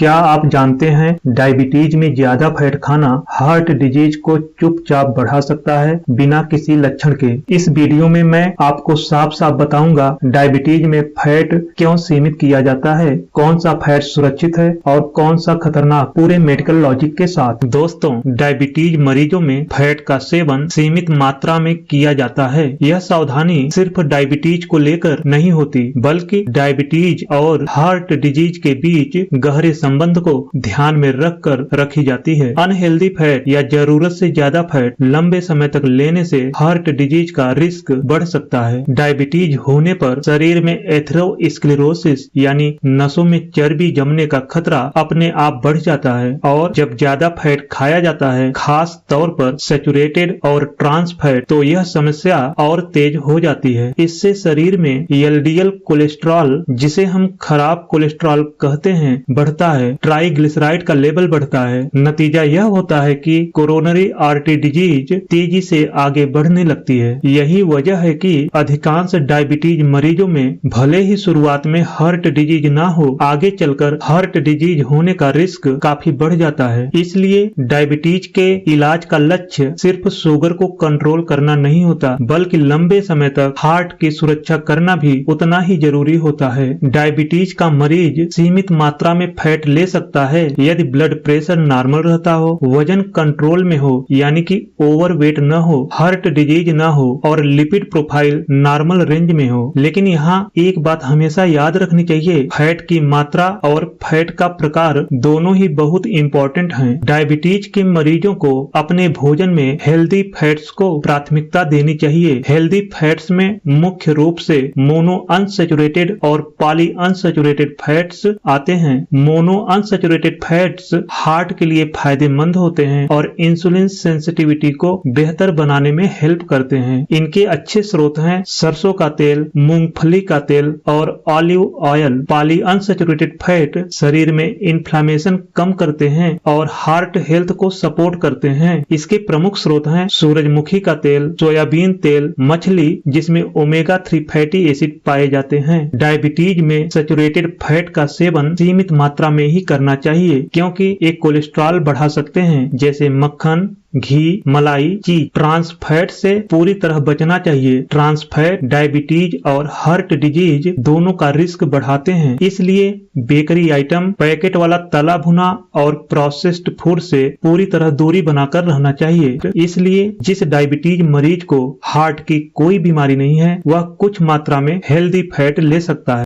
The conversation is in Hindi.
क्या आप जानते हैं डायबिटीज में ज्यादा फैट खाना हार्ट डिजीज को चुपचाप बढ़ा सकता है बिना किसी लक्षण के। इस वीडियो में मैं आपको साफ साफ बताऊंगा डायबिटीज में फैट क्यों सीमित किया जाता है, कौन सा फैट सुरक्षित है और कौन सा खतरनाक, पूरे मेडिकल लॉजिक के साथ। दोस्तों, डायबिटीज मरीजों में फैट का सेवन सीमित मात्रा में किया जाता है। यह सावधानी सिर्फ डायबिटीज को लेकर नहीं होती, बल्कि डायबिटीज और हार्ट डिजीज के बीच गहरे संबंध को ध्यान में रखकर रखी जाती है। अनहेल्दी फैट या जरूरत से ज्यादा फैट लंबे समय तक लेने से हार्ट डिजीज का रिस्क बढ़ सकता है। डायबिटीज होने पर शरीर में एथेरोस्क्लेरोसिस यानी नसों में चर्बी जमने का खतरा अपने आप बढ़ जाता है। और जब ज्यादा फैट खाया जाता है, खास तौर पर सैचुरेटेड और ट्रांस फैट, तो यह समस्या और तेज हो जाती है। इससे शरीर में एलडीएल कोलेस्ट्रॉल, जिसे हम खराब कोलेस्ट्रॉल कहते हैं, बढ़ता है। ट्राइग्लिसराइड का लेवल बढ़ता है। नतीजा यह होता है कि कोरोनरी आर्टरी डिजीज तेजी से आगे बढ़ने लगती है। यही वजह है कि अधिकांश डायबिटीज मरीजों में भले ही शुरुआत में हार्ट डिजीज ना हो, आगे चलकर हार्ट डिजीज होने का रिस्क काफी बढ़ जाता है। इसलिए डायबिटीज के इलाज का लक्ष्य सिर्फ शुगर को कंट्रोल करना नहीं होता, बल्कि लंबे समय तक हार्ट की सुरक्षा करना भी उतना ही जरूरी होता है। डायबिटीज का मरीज सीमित मात्रा में फैट ले सकता है यदि ब्लड प्रेशर नॉर्मल रहता हो, वजन कंट्रोल में हो यानी कि ओवरवेट न हो, हार्ट डिजीज न हो और लिपिड प्रोफाइल नॉर्मल रेंज में हो। लेकिन यहाँ एक बात हमेशा याद रखनी चाहिए, फैट की मात्रा और फैट का प्रकार दोनों ही बहुत इम्पोर्टेंट हैं। डायबिटीज के मरीजों को अपने भोजन में हेल्दी फैट्स को प्राथमिकता देनी चाहिए। हेल्दी फैट्स में मुख्य रूप से मोनो अनसैचुरेटेड और पॉली अनसैचुरेटेड फैट्स आते हैं। मोनो अनसैचुरेटेड फैट्स हार्ट के लिए फायदेमंद होते हैं और इंसुलिन सेंसिटिविटी को बेहतर बनाने में हेल्प करते हैं। इनके अच्छे स्रोत हैं सरसों का तेल, मूंगफली का तेल और olive oil. Poly unsaturated fat शरीर में इन्फ्लेमेशन कम करते हैं और हार्ट हेल्थ को सपोर्ट करते हैं। इसके प्रमुख स्रोत हैं सूरजमुखी का तेल, सोयाबीन तेल, मछली जिसमें ओमेगा 3 फैटी एसिड पाए जाते हैं। डायबिटीज में सैचुरेटेड फैट का सेवन सीमित मात्रा में ही करना चाहिए, क्योंकि ये कोलेस्ट्रॉल बढ़ा सकते हैं, जैसे मक्खन, घी, मलाई, चीज। ट्रांस फैट से पूरी तरह बचना चाहिए। ट्रांस फैट डायबिटीज और हार्ट डिजीज दोनों का रिस्क बढ़ाते हैं। इसलिए बेकरी आइटम, पैकेट वाला तला भुना और प्रोसेस्ड फूड से पूरी तरह दूरी बनाकर रहना चाहिए। इसलिए जिस डायबिटीज मरीज को हार्ट की कोई बीमारी नहीं है, वह कुछ मात्रा में हेल्दी फैट ले सकता है।